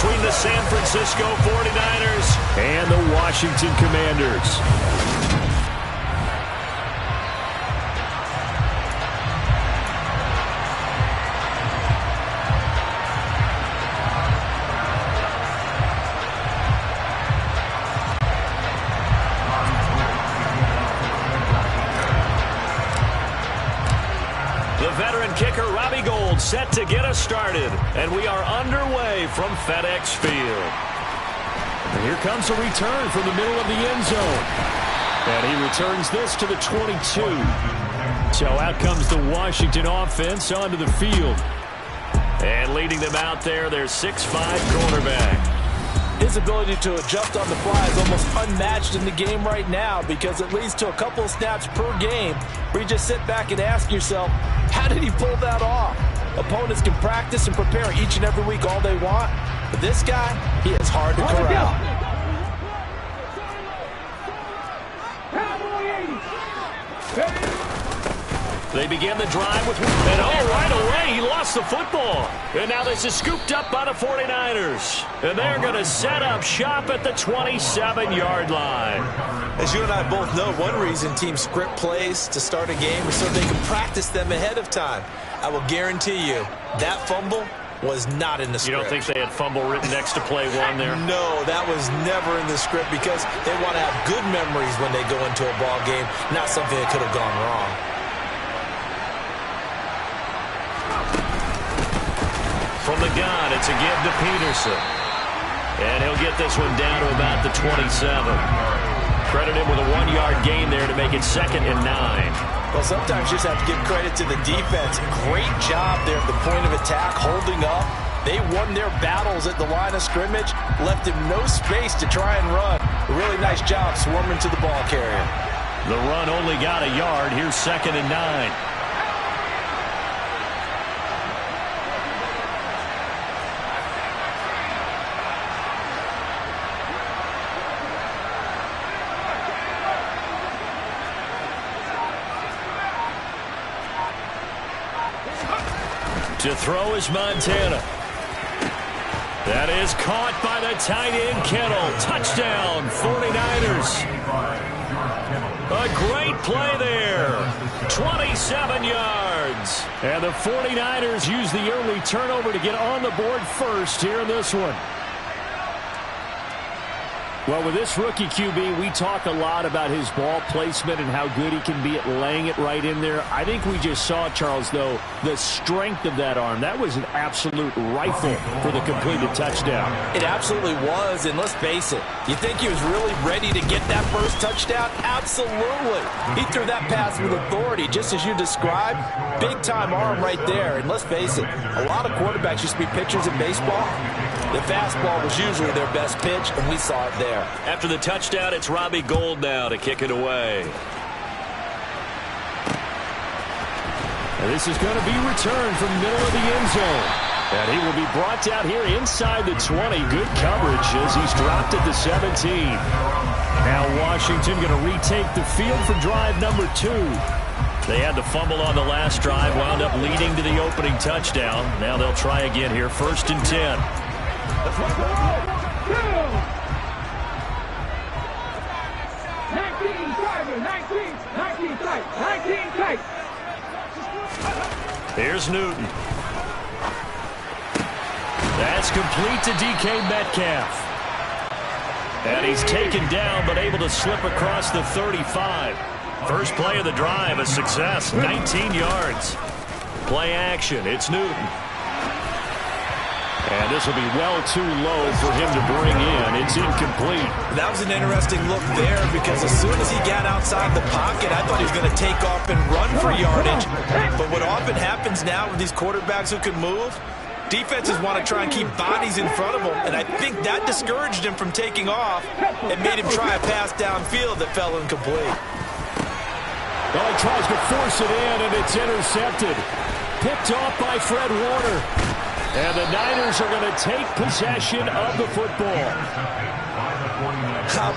between the San Francisco 49ers and the Washington Commanders. Set to get us started, and we are underway from FedEx Field. And here comes a return from the middle of the end zone, and he returns this to the 22. So out comes the Washington offense onto the field, and leading them out there, their 6'5" quarterback. His ability to adjust on the fly is almost unmatched in the game right now, because it leads to a couple of snaps per game where you just sit back and ask yourself, how did he pull that off? Opponents can practice and prepare each and every week all they want, but this guy, he is hard to corral. They begin the drive with, and right away, he lost the football. And now this is scooped up by the 49ers. And they're going to set up shop at the 27-yard line. As you and I both know, one reason teams script plays to start a game is so they can practice them ahead of time. I will guarantee you that fumble was not in the script. You don't think they had fumble written next to play one there? No, that was never in the script, because they want to have good memories when they go into a ball game, not something that could have gone wrong. From the gun, it's a give to Peterson. And he'll get this one down to about the 27. Credit him with a 1-yard gain there to make it 2nd and 9. Well, sometimes you just have to give credit to the defense. Great job there at the point of attack, holding up. They won their battles at the line of scrimmage, left him no space to try and run. A really nice job swarming to the ball carrier. The run only got a yard. Here's 2nd and 9. To throw is Montana. That is caught by the tight end, Kittle. Touchdown, 49ers. A great play there. 27 yards. And the 49ers use the early turnover to get on the board first here in this one. Well, with this rookie QB, we talk a lot about his ball placement and how good he can be at laying it right in there. I think we just saw, Charles, though, the strength of that arm. That was an absolute rifle for the completed touchdown. It absolutely was, and let's face it, you think he was really ready to get that first touchdown? Absolutely. He threw that pass with authority, just as you described. Big-time arm right there, and let's face it, a lot of quarterbacks used to be pitchers in baseball. The fastball was usually their best pitch, and we saw it there. After the touchdown, it's Robbie Gould now to kick it away. And this is going to be returned from the middle of the end zone. And he will be brought down here inside the 20. Good coverage as he's dropped at the 17. Now Washington going to retake the field for drive number 2. They had the fumble on the last drive, wound up leading to the opening touchdown. Now they'll try again here, 1st and 10. Here's Newton. That's complete to DK Metcalf. And he's taken down, but able to slip across the 35. First play of the drive, a success, 19 yards. Play action, it's Newton. And this will be well too low for him to bring in. It's incomplete. That was an interesting look there, because as soon as he got outside the pocket, I thought he was going to take off and run for yardage. But what often happens now with these quarterbacks who can move, defenses want to try and keep bodies in front of them, and I think that discouraged him from taking off and made him try a pass downfield that fell incomplete. Well, he tries to force it in, and it's intercepted. Picked off by Fred Warner. And the Niners are going to take possession of the football.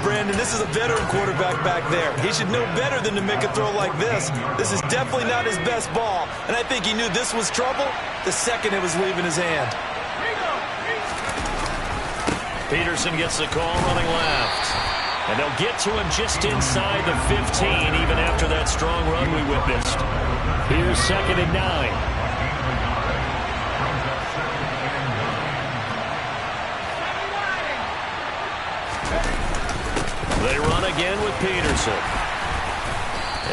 Brandon, this is a veteran quarterback back there. He should know better than to make a throw like this. This is definitely not his best ball, and I think he knew this was trouble the second it was leaving his hand. Peterson gets the call running left. And they'll get to him just inside the 15, even after that strong run we witnessed. Here's 2nd and 9. They run again with Peterson.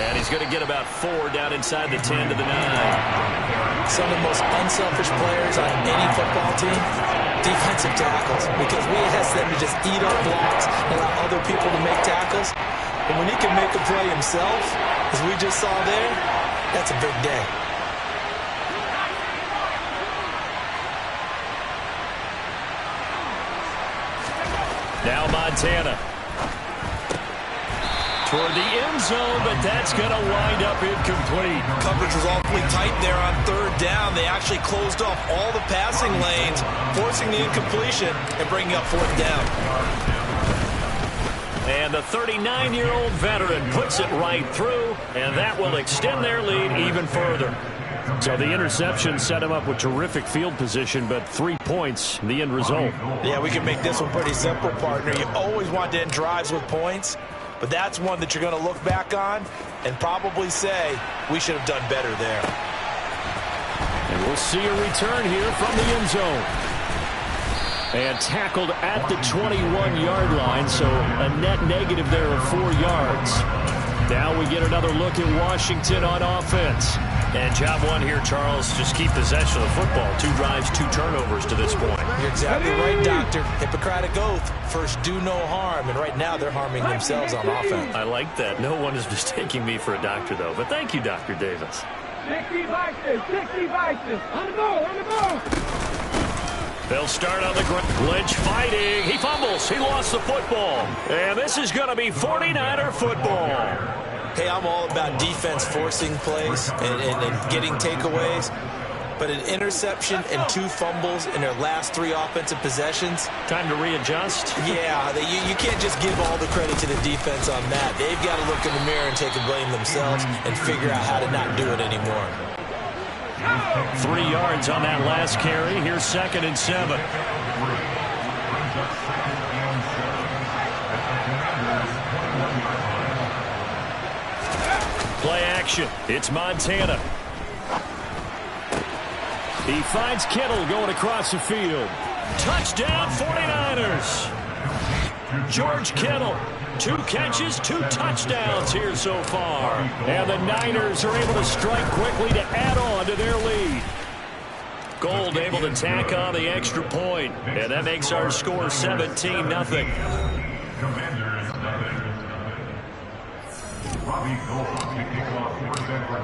And he's going to get about 4 down inside the 10 to the 9. Some of the most unselfish players on any football team, defensive tackles, because we ask them to just eat up blocks, allow other people to make tackles. And when he can make a play himself, as we just saw there, that's a big day. Now Montana. Toward the end zone, but that's going to wind up incomplete. Coverage was awfully tight there on 3rd down. They actually closed off all the passing lanes, forcing the incompletion and bringing up 4th down. And the 39-year-old veteran puts it right through, and that will extend their lead even further. So the interception set him up with terrific field position, but 3 points, the end result. Yeah, we can make this one pretty simple, partner. You always want to end drives with points, but that's one that you're going to look back on and probably say, we should have done better there. And we'll see a return here from the end zone. And tackled at the 21-yard line, so a net negative there of 4 yards. Now we get another look at Washington on offense. And job one here, Charles, just keep possession of the football. 2 drives, 2 turnovers to this point. You're exactly right, Doctor. Hippocratic oath, first do no harm, and right now they're harming themselves on offense. I like that. No one is mistaking me for a doctor, though. But thank you, Dr. Davis. 60 Vikings, on the ball. They'll start on the ground. Lynch fighting. He fumbles. He lost the football. And this is going to be 49er football. Hey, I'm all about defense forcing plays and getting takeaways. But an interception and 2 fumbles in their last 3 offensive possessions. Time to readjust? Yeah, you can't just give all the credit to the defense on that. They've got to look in the mirror and take the blame themselves and figure out how to not do it anymore. 3 yards on that last carry. Here's 2nd and 7. Play action. It's Montana. He finds Kittle going across the field. Touchdown 49ers. George Kittle. 2 catches, 2 touchdowns here so far. And the Niners are able to strike quickly to add on to their lead. Gold able to tack on the extra point. And that makes our score 17-0.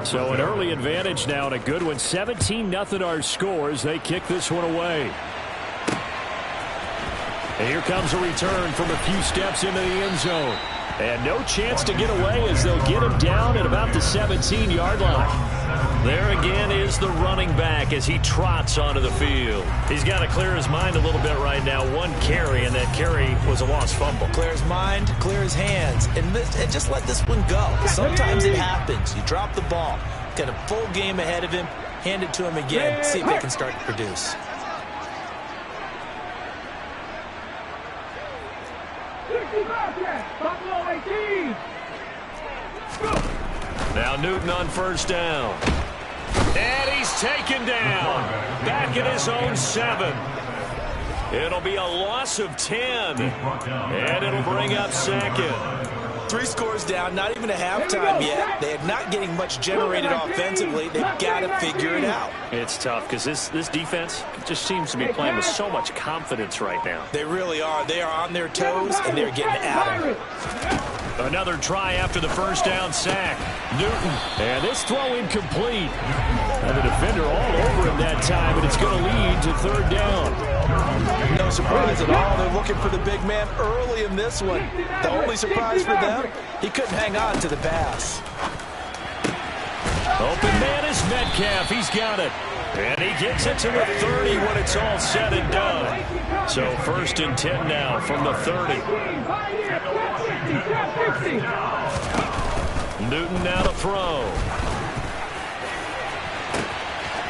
So an early advantage now and a good one. 17-0 our score as they kick this one away. And here comes a return from a few steps into the end zone. And no chance to get away as they'll get him down at about the 17-yard line. There again is the running back as he trots onto the field. He's got to clear his mind a little bit right now. 1 carry, and that carry was a lost fumble. Clear his mind, clear his hands, and just let this one go. Sometimes it happens. You drop the ball. Got a full game ahead of him. Hand it to him again. See if they can start to produce. Now Newton on 1st down. And he's taken down. Back at his own 7. It'll be a loss of 10. And it'll bring up 2nd. 3 scores down, not even a halftime yet. They are not getting much generated offensively. They've got to figure it out. It's tough because this defense just seems to be playing with so much confidence right now. They really are. They are on their toes, and they're getting at them. Another try after the 1st down sack. Newton. And this throw incomplete. And the defender all over him that time, and it's going to lead to 3rd down. No surprise at all. They're looking for the big man early in this one. The only surprise for them, he couldn't hang on to the pass. Open man is Metcalf. He's got it. And he gets it to the 30 when it's all said and done. So 1st and 10 now from the 30. Newton now to throw.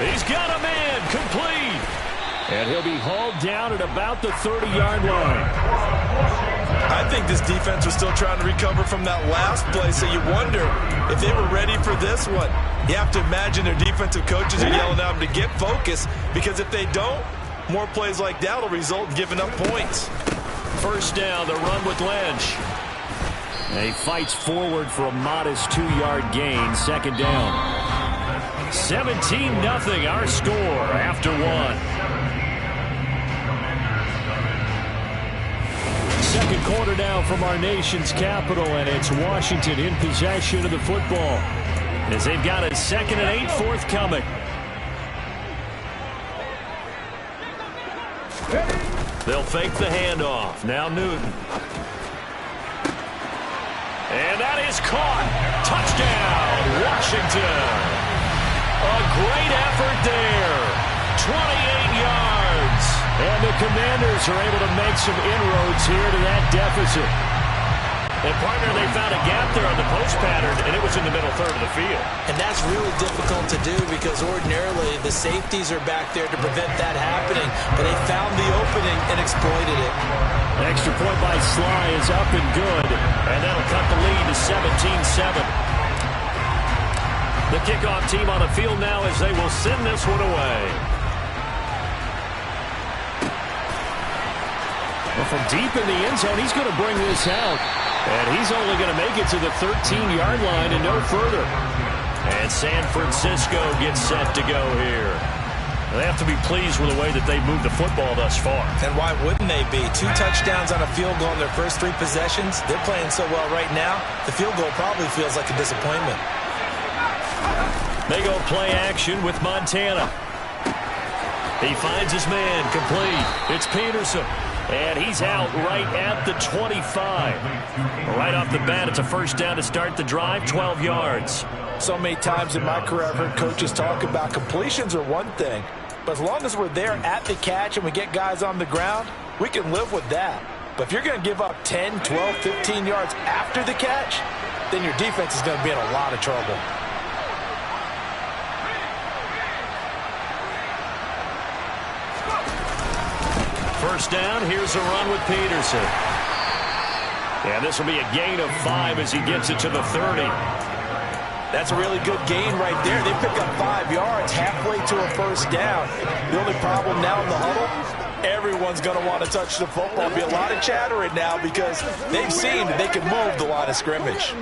He's got a man complete. And he'll be hauled down at about the 30-yard line. I think this defense was still trying to recover from that last play, so you wonder if they were ready for this one. You have to imagine their defensive coaches are yelling at them to get focused, because if they don't, more plays like that will result in giving up points. First down, the run with Lynch. And he fights forward for a modest 2-yard gain. Second down. 17-0 our score after one. Second quarter now from our nation's capital, and it's Washington in possession of the football as they've got a 2nd and 8 forthcoming. They'll fake the handoff. Now Newton. And that is caught. Touchdown, Washington. A great effort there. 28 yards. And the Commanders are able to make some inroads here to that deficit. And, partner, they found a gap there on the post pattern, and it was in the middle third of the field. And that's really difficult to do, because ordinarily the safeties are back there to prevent that happening. But they found the opening and exploited it. Extra point by Sly is up and good. And that'll cut the lead to 17-7. The kickoff team on the field now as they will send this one away. Well, from deep in the end zone, he's going to bring this out. And he's only going to make it to the 13-yard line and no further. And San Francisco gets set to go here. They have to be pleased with the way that they've moved the football thus far. And why wouldn't they be? 2 touchdowns on a field goal in their first 3 possessions. They're playing so well right now, the field goal probably feels like a disappointment. They go play action with Montana. He finds his man, complete. It's Peterson. And he's out right at the 25. Right off the bat, it's a first down to start the drive, 12 yards. So many times in my career, I've heard coaches talk about completions are one thing, but as long as we're there at the catch and we get guys on the ground, we can live with that. But if you're going to give up 10, 12, 15 yards after the catch, then your defense is going to be in a lot of trouble. First down, here's a run with Peterson. And this will be a gain of 5 as he gets it to the 30. That's a really good gain right there. They pick up 5 yards halfway to a first down. The only problem now in the huddle, everyone's going to want to touch the football. There'll be a lot of chattering now because they've seen that they can move the line of scrimmage.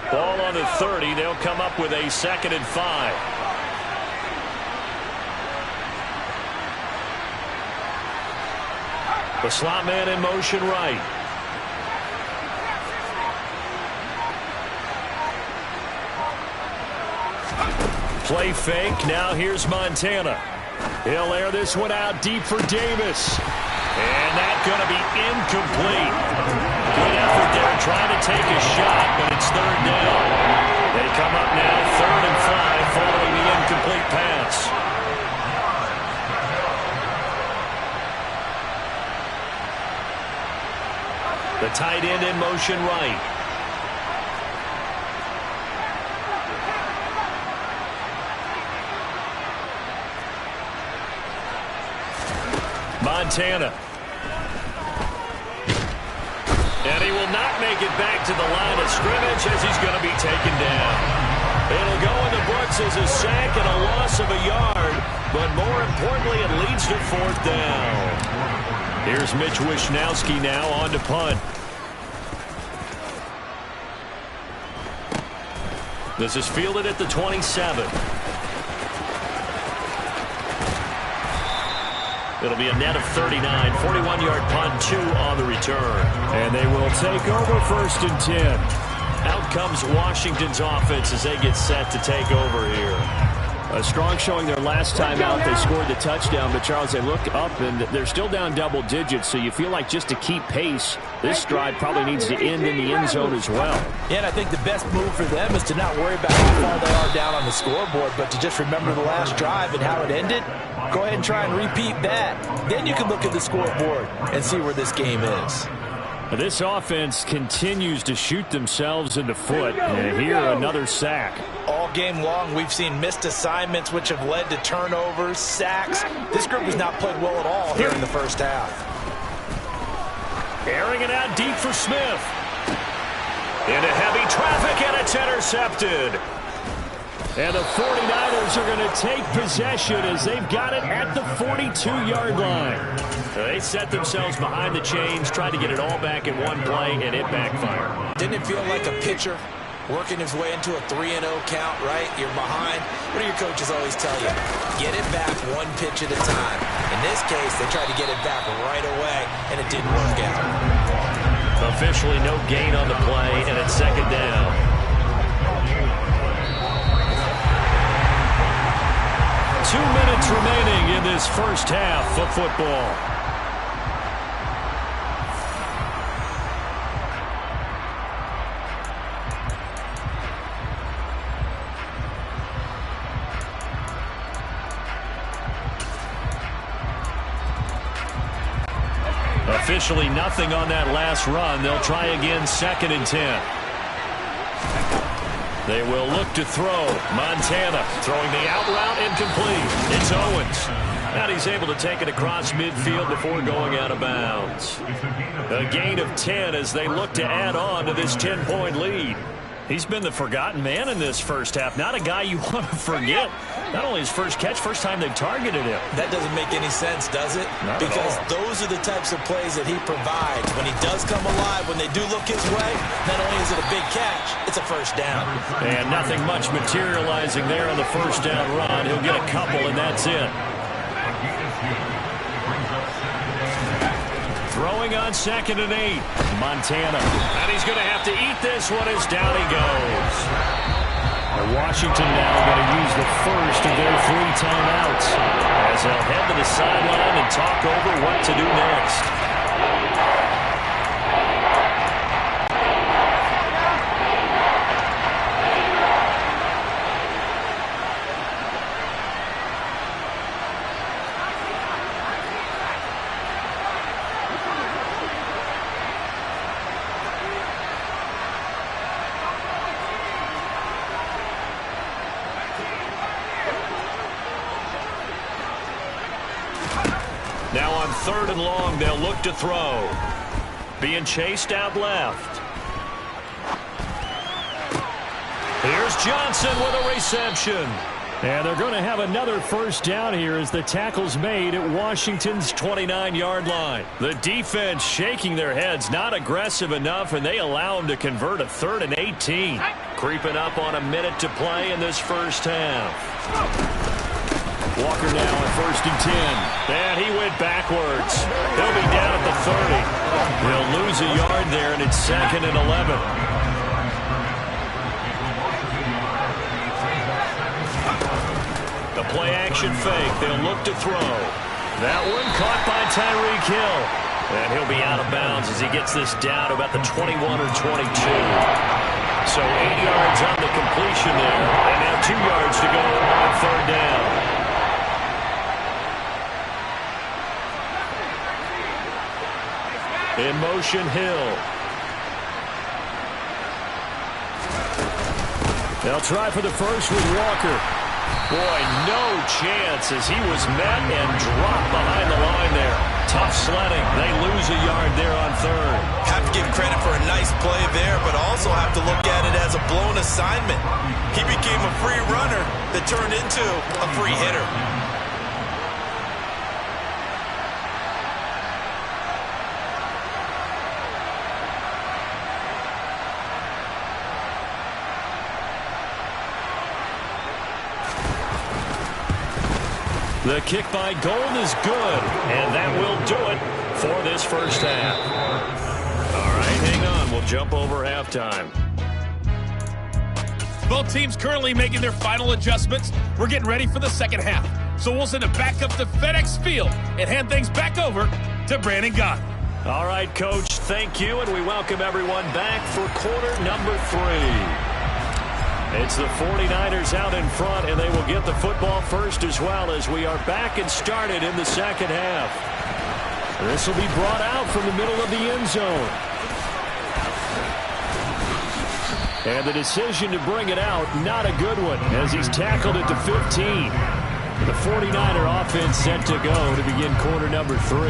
Ball on the 30. They'll come up with a 2nd and 5. The slot man in motion right. Play fake. Now here's Montana. He'll air this one out deep for Davis. And that's going to be incomplete. Good effort there trying to take a shot, but it's 3rd down. They come up now 3rd and 5 following the incomplete pass. The tight end in motion right. Montana. And he will not make it back to the line of scrimmage as he's going to be taken down. It'll go in the books as a sack and a loss of a yard, but more importantly, it leads to 4th down. Here's Mitch Wishnowski now on to punt. This is fielded at the 27. It'll be a net of 39, 41-yard punt, 2 on the return. And they will take over 1st and 10. Out comes Washington's offense as they get set to take over here. A strong showing their last time out. They scored the touchdown, but Charles, they look up and they're still down double digits, so you feel like just to keep pace, this drive probably needs to end in the end zone as well. Yeah, and I think the best move for them is to not worry about how far they are down on the scoreboard, but to just remember the last drive and how it ended. Go ahead and try and repeat that. Then you can look at the scoreboard and see where this game is. This offense continues to shoot themselves in the foot. And here, another sack. All game long, we've seen missed assignments which have led to turnovers, sacks. This group has not played well at all here in the first half. Airing it out deep for Smith. Into heavy traffic, and it's intercepted. And the 49ers are going to take possession as they've got it at the 42-yard line. They set themselves behind the chains, tried to get it all back in one play, and it backfired. Didn't it feel like a pitcher working his way into a 3-0 count, right? You're behind. What do your coaches always tell you? Get it back one pitch at a time. In this case, they tried to get it back right away, and it didn't work out. Officially no gain on the play, and it's second down. 2 minutes remaining in this first half of football. Officially nothing on that last run. They'll try again, 2nd and 10. They will look to throw. Montana throwing the out route incomplete. It's Owens. And he's able to take it across midfield before going out of bounds. A gain of 10 as they look to add on to this 10-point lead. He's been the forgotten man in this first half. Not a guy you want to forget. Not only his first catch, first time they've targeted him. That doesn't make any sense, does it? Not because at all. Those are the types of plays that he provides. When he does come alive, when they do look his way, not only is it a big catch, it's a first down. And nothing much materializing there on the first down run. He'll get a couple, and that's it. Throwing on 2nd and 8. Montana. And he's going to have to eat this one as down he goes. Washington now going to use the first of their 3 timeouts as they'll head to the sideline and talk over what to do next. Now on 3rd and long, they'll look to throw. Being chased out left. Here's Johnson with a reception. And they're going to have another first down here as the tackle's made at Washington's 29-yard line. The defense shaking their heads, not aggressive enough, and they allow them to convert a 3rd and 18. Creeping up on a minute to play in this first half. Walker now at 1st and 10. And he went backwards. He'll be down at the 30. They'll lose a yard there, and it's 2nd and 11. The play-action fake. They'll look to throw. That one caught by Tyreek Hill. And he'll be out of bounds as he gets this down to about the 21 or 22. So 8 yards on the completion there. And now 2 yards to go on 3rd down. In motion, Hill. They'll try for the first with Walker. Boy, no chance as he was met and dropped behind the line there. Tough sledding. They lose a yard there on 3rd. Have to give credit for a nice play there, but also have to look at it as a blown assignment. He became a free runner that turned into a free hitter. The kick by Gold is good, and that will do it for this first half. All right, hang on. We'll jump over halftime. Both teams currently making their final adjustments. We're getting ready for the second half. So we'll send it back up to FedEx Field and hand things back over to Brandon Gott. All right, Coach, thank you, and we welcome everyone back for quarter number 3. It's the 49ers out in front, and they will get the football first as well as we are back and started in the second half. This will be brought out from the middle of the end zone. And the decision to bring it out, not a good one, as he's tackled at the 15. The 49er offense set to go to begin quarter number 3.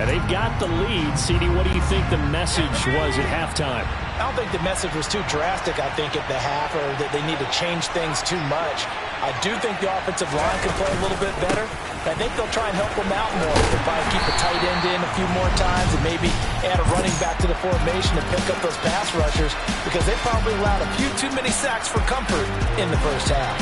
And they've got the lead. CD, what do you think the message was at halftime? I don't think the message was too drastic, I think, at the half, or that they need to change things too much. I do think the offensive line can play a little bit better. I think they'll try and help them out more. They'll probably keep a tight end in a few more times and maybe add a running back to the formation to pick up those pass rushers, because they probably allowed a few too many sacks for comfort in the first half.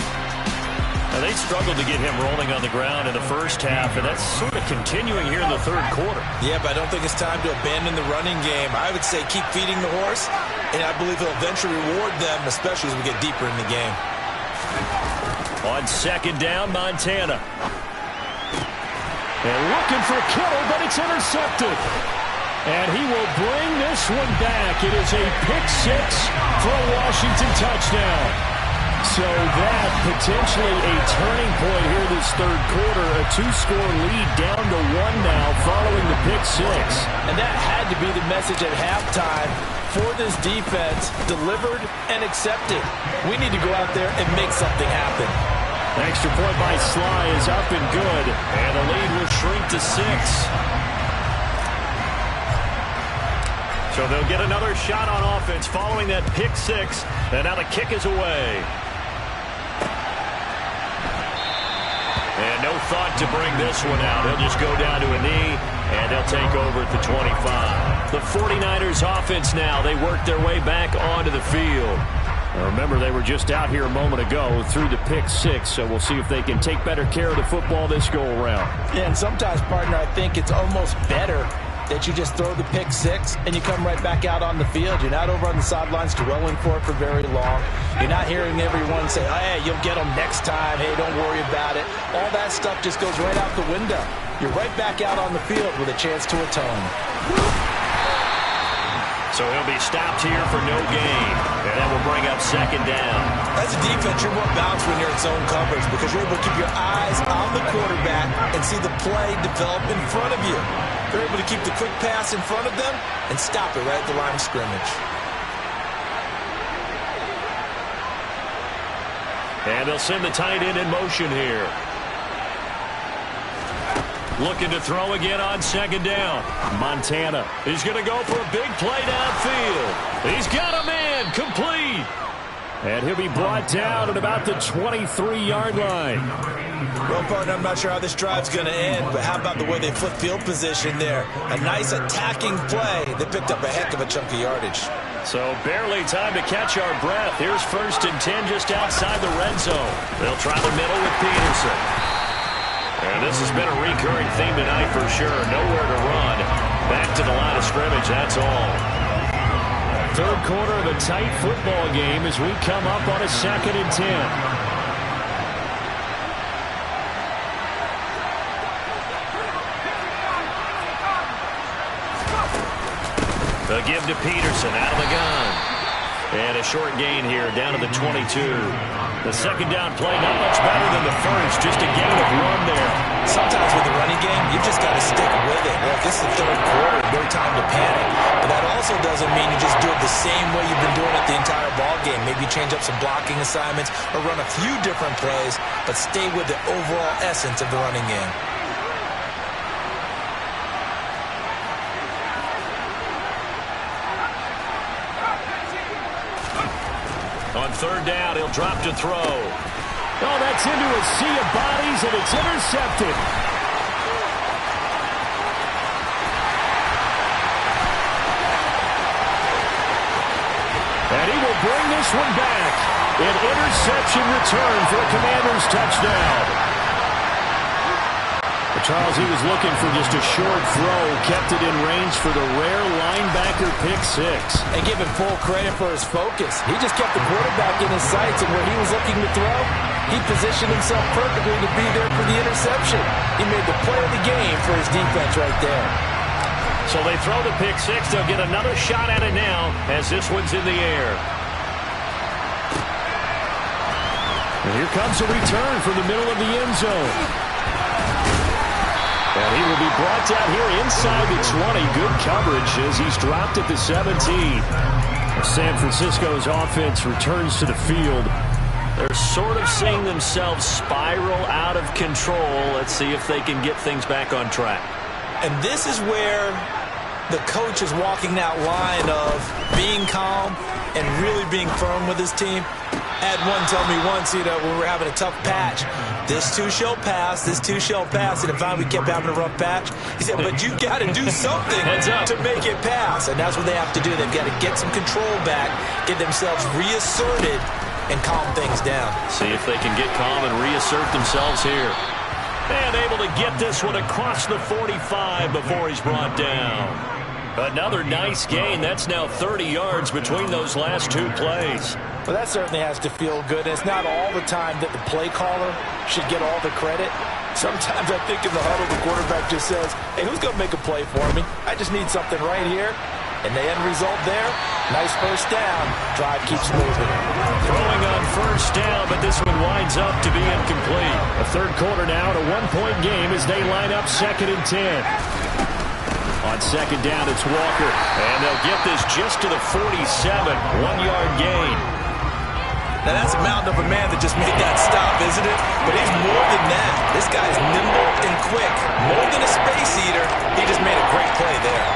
Now, they struggled to get him rolling on the ground in the first half, and that's sort of continuing here in the third quarter. Yeah, but I don't think it's time to abandon the running game. I would say keep feeding the horse, and I believe he'll eventually reward them, especially as we get deeper in the game. On second down, Montana. And looking for Kittle, but it's intercepted. And he will bring this one back. It is a pick-6 for a Washington touchdown. So that potentially a turning point here this third quarter. A 2-score lead down to 1 now following the pick-6. And that had to be the message at halftime for this defense. Delivered and accepted. We need to go out there and make something happen. Extra point by Sly is up and good. And the lead will shrink to 6. So they'll get another shot on offense following that pick-6. And now the kick is away. And no thought to bring this one out. He'll just go down to a knee, and they'll take over at the 25. The 49ers offense now. They work their way back onto the field. Now remember, they were just out here a moment ago through the pick-6, so we'll see if they can take better care of the football this go-around. Yeah, and sometimes, partner, I think it's almost better that you just throw the pick-6 and you come right back out on the field. You're not over on the sidelines dwelling for it for very long. You're not hearing everyone say, oh, hey, you'll get them next time. Hey, don't worry about it. All that stuff just goes right out the window. You're right back out on the field with a chance to atone. So he'll be stopped here for no gain. And that will bring up second down. As a defense, you're more balanced when you're in zone coverage because you're able to keep your eyes on the quarterback and see the play develop in front of you. They're able to keep the quick pass in front of them and stop it right at the line of scrimmage. And they'll send the tight end in motion here. Looking to throw again on second down. Montana. He's going to go for a big play downfield. He's got a man complete. And he'll be brought down at about the 23-yard line. Well, partner, I'm not sure how this drive's going to end, but how about the way they flip field position there? A nice attacking play. They picked up a heck of a chunk of yardage. So barely time to catch our breath. Here's 1st and 10 just outside the red zone. They'll try the middle with Peterson. And this has been a recurring theme tonight for sure. Nowhere to run. Back to the line of scrimmage, that's all. Third quarter of a tight football game as we come up on a 2nd and 10. They'll give to Peterson out of the gun. And a short gain here down to the 22. The second down play not much better than the first. Just a gain of 1 there. Sometimes with the running game, you just got to stick with it. Look, this is the third quarter. No time to panic. But that also doesn't mean you just do it the same way you've been doing it the entire ball game. Maybe change up some blocking assignments or run a few different plays, but stay with the overall essence of the running game. On third down, he'll drop to throw. Oh, that's into a sea of bodies, and it's intercepted. And he will bring this one back. An interception return for a Commanders touchdown. Charles, he was looking for just a short throw, kept it in range for the rare linebacker pick-6. And give him full credit for his focus. He just kept the quarterback in his sights, and where he was looking to throw, he positioned himself perfectly to be there for the interception. He made the play of the game for his defense right there. So they throw the pick-6. They'll get another shot at it now as this one's in the air. And here comes a return from the middle of the end zone. And he will be brought down here inside the 20. Good coverage as he's dropped at the 17. San Francisco's offense returns to the field. They're sort of seeing themselves spiral out of control. Let's see if they can get things back on track. And this is where the coach is walking that line of being calm and really being firm with his team. I had one tell me once, when we were having a tough patch, this too shall pass, this too shall pass. And finally we kept having a rough patch. He said, but you got to do something to make it pass. And that's what they have to do. They've got to get some control back, get themselves reasserted, and calm things down. See if they can get calm and reassert themselves here. And able to get this one across the 45 before he's brought down. Another nice gain. That's now 30 yards between those last two plays. Well, that certainly has to feel good. And it's not all the time that the play caller should get all the credit. Sometimes I think in the huddle, the quarterback just says, hey, who's going to make a play for me? I just need something right here. And the end result there, nice first down. Drive keeps moving. Throwing on first down, but this one winds up to be incomplete. A third quarter now, and a one-point game as they line up 2nd and 10. On second down, it's Walker. And they'll get this just to the 47. 1-yard gain. Now, that's a mountain of a man that just made that stop, isn't it? But he's more than that. This guy's nimble and quick. More than a space eater. He just made a great play there.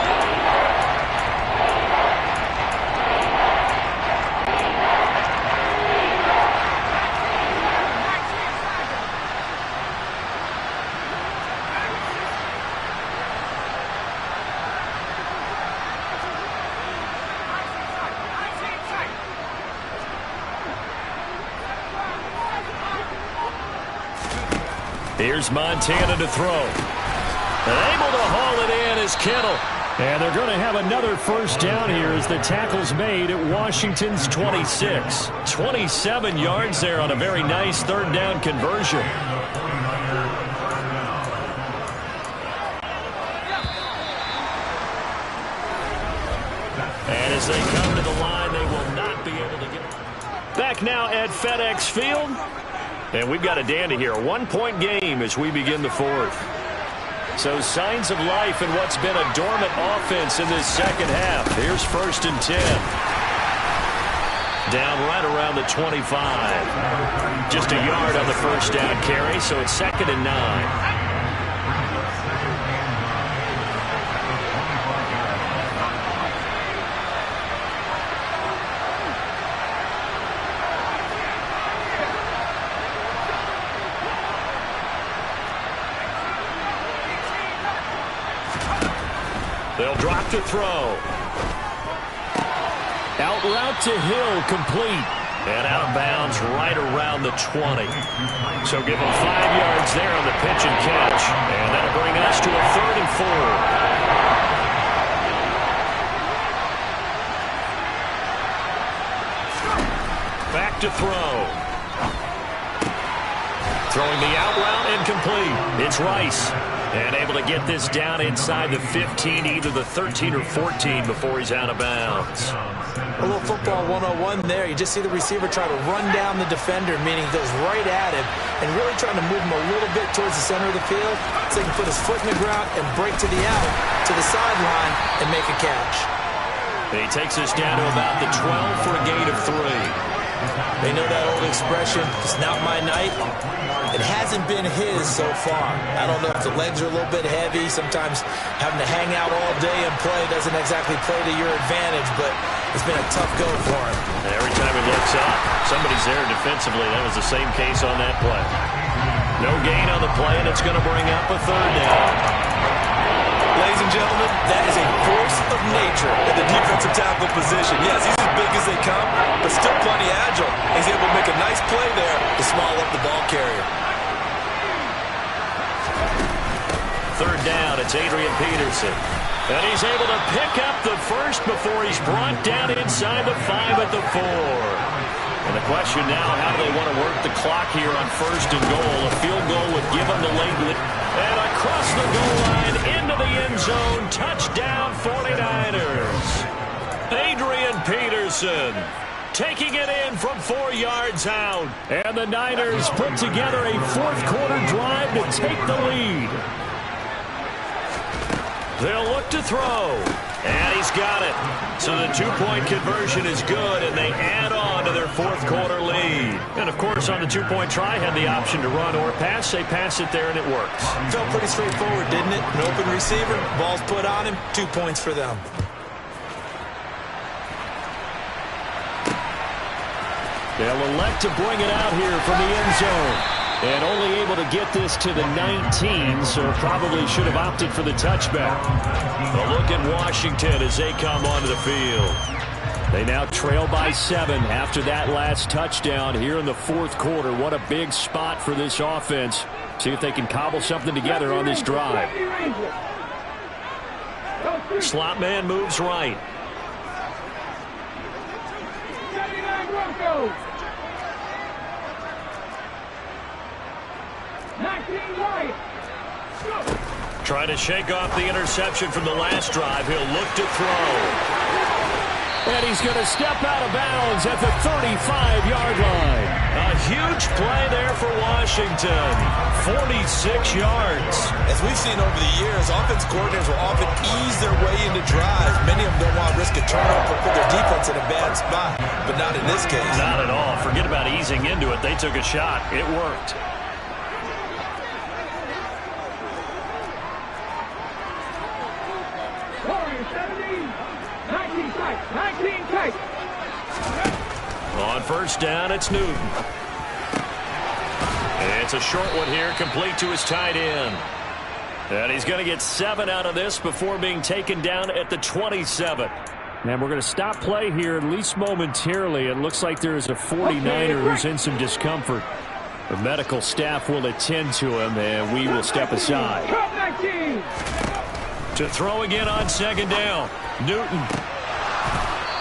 Here's Montana to throw. And able to haul it in is Kittle. And they're going to have another first down here as the tackle's made at Washington's 26. 27 yards there on a very nice third down conversion. And as they come to the line, they will not be able to get it. Back now at FedEx Field. And we've got a dandy here. A 1-point game as we begin the fourth. So signs of life in what's been a dormant offense in this second half. Here's 1st and 10. Down right around the 25. Just a yard on the first down carry, so it's 2nd and 9. They'll drop to throw. Out route to Hill, complete. And out of bounds right around the 20. So give him 5 yards there on the pitch and catch. And that'll bring us to a 3rd and 4. Back to throw. Throwing the out route incomplete. It's Rice. And able to get this down inside the 15, either the 13 or 14 before he's out of bounds. A little football 101 there. You just see the receiver try to run down the defender, meaning he goes right at him, and really trying to move him a little bit towards the center of the field so he can put his foot in the ground and break to the out, to the sideline, and make a catch. He takes us down to about the 12 for a gain of 3. They know that old expression, it's not my night. It hasn't been his so far. I don't know if the legs are a little bit heavy. Sometimes having to hang out all day and play doesn't exactly play to your advantage, but it's been a tough go for him. And every time he looks up, somebody's there defensively. That was the same case on that play. No gain on the play, and it's going to bring up a 3rd down. Ladies and gentlemen, that is a force of nature in the defensive tackle position. Yes, he's as big as they come, but still plenty agile. He's able to make a nice play there to small up the ball carrier. 3rd down, it's Adrian Peterson. And he's able to pick up the first before he's brought down inside the 5 at the 4. And the question now, how do they want to work the clock here on 1st and goal? A field goal would give them the late lead. And across the goal line, into the end zone, touchdown 49ers. Adrian Peterson taking it in from 4 yards out. And the Niners put together a 4th quarter drive to take the lead. They'll look to throw. And he's got it. So the two-point conversion is good, and they add on to their fourth quarter lead. And, of course, on the two-point try, had the option to run or pass. They pass it there, and it works. Felt pretty straightforward, didn't it? An open receiver, ball's put on him, 2 points for them. They'll elect to bring it out here from the end zone. And only able to get this to the 19, so probably should have opted for the touchback. A look at Washington as they come onto the field. They now trail by 7 after that last touchdown here in the fourth quarter. What a big spot for this offense. See if they can cobble something together on this drive. Slot man moves right. Trying to shake off the interception from the last drive. He'll look to throw. And he's going to step out of bounds at the 35-yard line. A huge play there for Washington. 46 yards. As we've seen over the years, offense coordinators will often ease their way into drives. Many of them don't want to risk a turnover or put their defense in a bad spot, but not in this case. Not at all. Forget about easing into it. They took a shot. It worked. On first down, it's Newton. It's a short one here, complete to his tight end. And he's going to get 7 out of this before being taken down at the 27. And we're going to stop play here, at least momentarily. It looks like there is a 49er who's in some discomfort. The medical staff will attend to him, and we will step aside. To throw again on second down, Newton.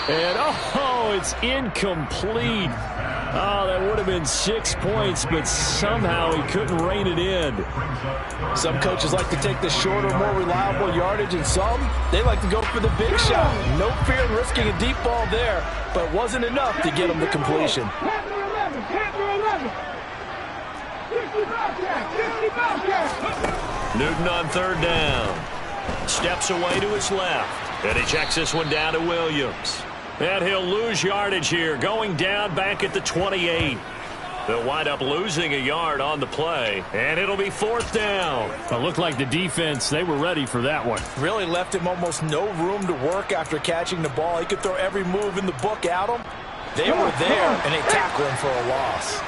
And, oh, it's incomplete. Oh, that would have been 6 points, but somehow he couldn't rein it in. Some coaches like to take the shorter, more reliable yardage, and some, they like to go for the big shot. No fear in risking a deep ball there, but it wasn't enough to get him the completion. Newton on third down. Steps away to his left. And he checks this one down to Williams. And he'll lose yardage here, going down back at the 28. They'll wind up losing a yard on the play, and it'll be fourth down. It looked like the defense, they were ready for that one. Really left him almost no room to work after catching the ball. He could throw every move in the book at him. They were there, and they tackled him for a loss.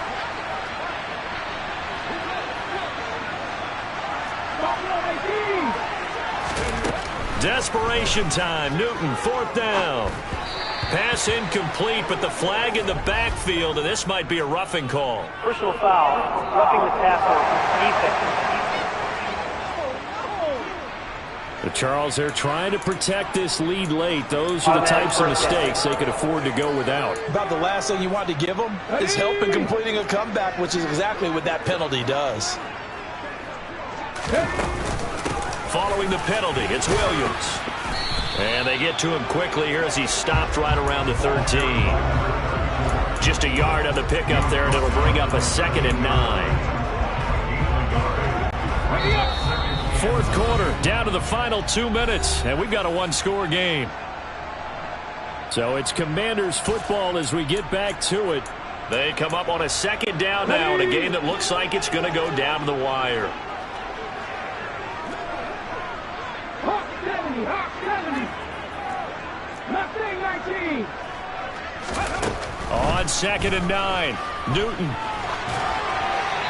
Desperation time. Newton, fourth down. Pass incomplete, but the flag in the backfield, and this might be a roughing call. Personal foul, roughing the passer, defense. But Charles, they're trying to protect this lead late. Those are the types of mistakes they could afford to go without. About the last thing you want to give them is help in completing a comeback, which is exactly what that penalty does. Following the penalty, it's Williams. And they get to him quickly here as he stopped right around the 13. Just a yard on the pickup there, and it'll bring up a 2nd and 9. Fourth quarter, down to the final 2 minutes, and we've got a one-score game. So it's Commanders football as we get back to it. They come up on a second down now in a game that looks like it's going to go down to the wire. On 2nd and 9, Newton.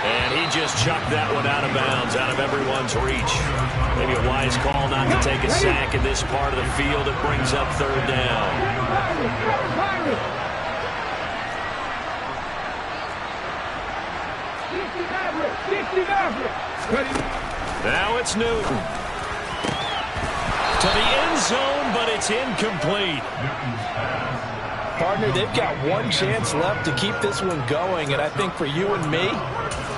And he just chucked that one out of bounds, out of everyone's reach. Maybe a wise call not to take a sack in this part of the field. It brings up third down. Now it's Newton. To the end zone, but it's incomplete. Partner, they've got one chance left to keep this one going, and I think for you and me,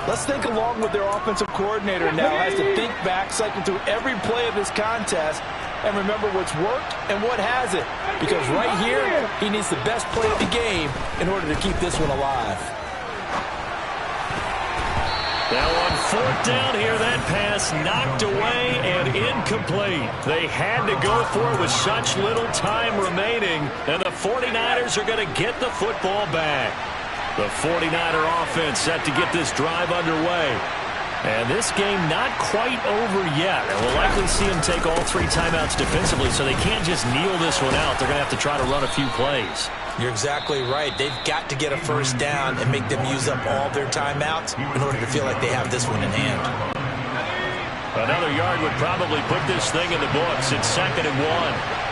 let's think along with their offensive coordinator now has to think back, cycle through every play of this contest, and remember what's worked and what hasn't. Because right here, he needs the best play of the game in order to keep this one alive. Now on fourth down here. That pass knocked away and incomplete. They had to go for it with such little time remaining, and the 49ers are going to get the football back. The 49er offense set to get this drive underway. And this game not quite over yet. And we'll likely see them take all 3 timeouts defensively, so they can't just kneel this one out. They're going to have to try to run a few plays. You're exactly right. They've got to get a first down and make them use up all their timeouts in order to feel like they have this one in hand. Another yard would probably put this thing in the books. It's 2nd and 1.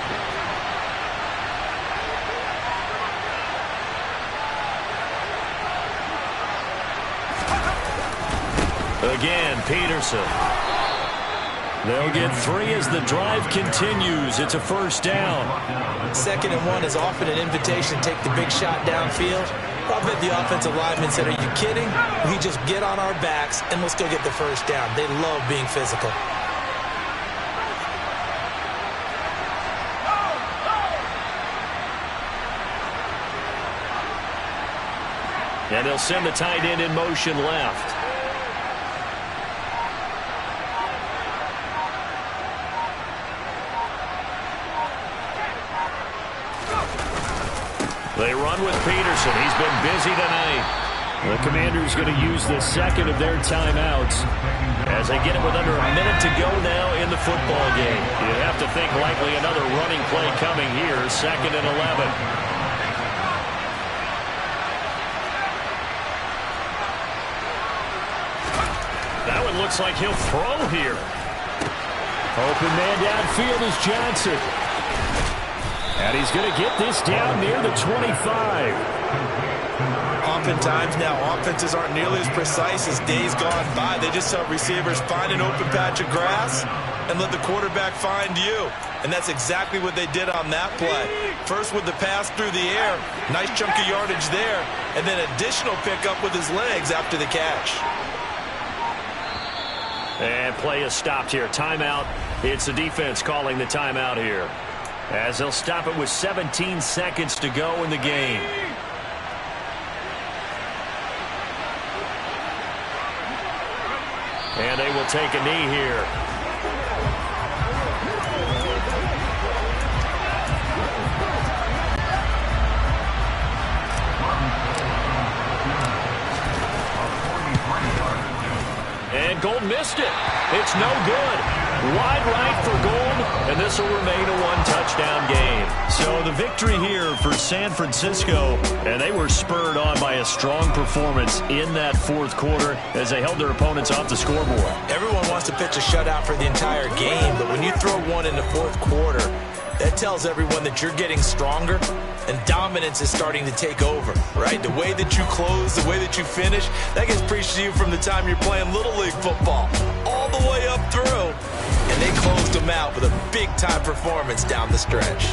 Again, Peterson. They'll get 3 as the drive continues. It's a first down. 2nd and 1 is often an invitation to take the big shot downfield. I bet the offensive lineman said, are you kidding? We just get on our backs and let's go get the first down. They love being physical. And they'll send the tight end in motion left. They run with Peterson. He's been busy tonight. The Commanders going to use the 2nd of their timeouts as they get it with under a minute to go now in the football game. You have to think likely another running play coming here. 2nd and 11. That one looks like he'll throw here. Open man downfield is Johnson. And he's going to get this down near the 25. Oftentimes now, offenses aren't nearly as precise as days gone by. They just help receivers find an open patch of grass and let the quarterback find you. And that's exactly what they did on that play. First with the pass through the air, nice chunk of yardage there, and then additional pickup with his legs after the catch. And play is stopped here. Timeout. It's the defense calling the timeout here, as they'll stop it with 17 seconds to go in the game. And they will take a knee here. And Gold missed it. It's no good. Wide right for Gold, and this will remain a one-touchdown game. So the victory here for San Francisco, and they were spurred on by a strong performance in that fourth quarter as they held their opponents off the scoreboard. Everyone wants to pitch a shutout for the entire game, but when you throw one in the fourth quarter, that tells everyone that you're getting stronger and dominance is starting to take over, right? The way that you close, the way that you finish, that gets preached to you from the time you're playing Little League football all the way up through. And they closed them out with a big-time performance down the stretch.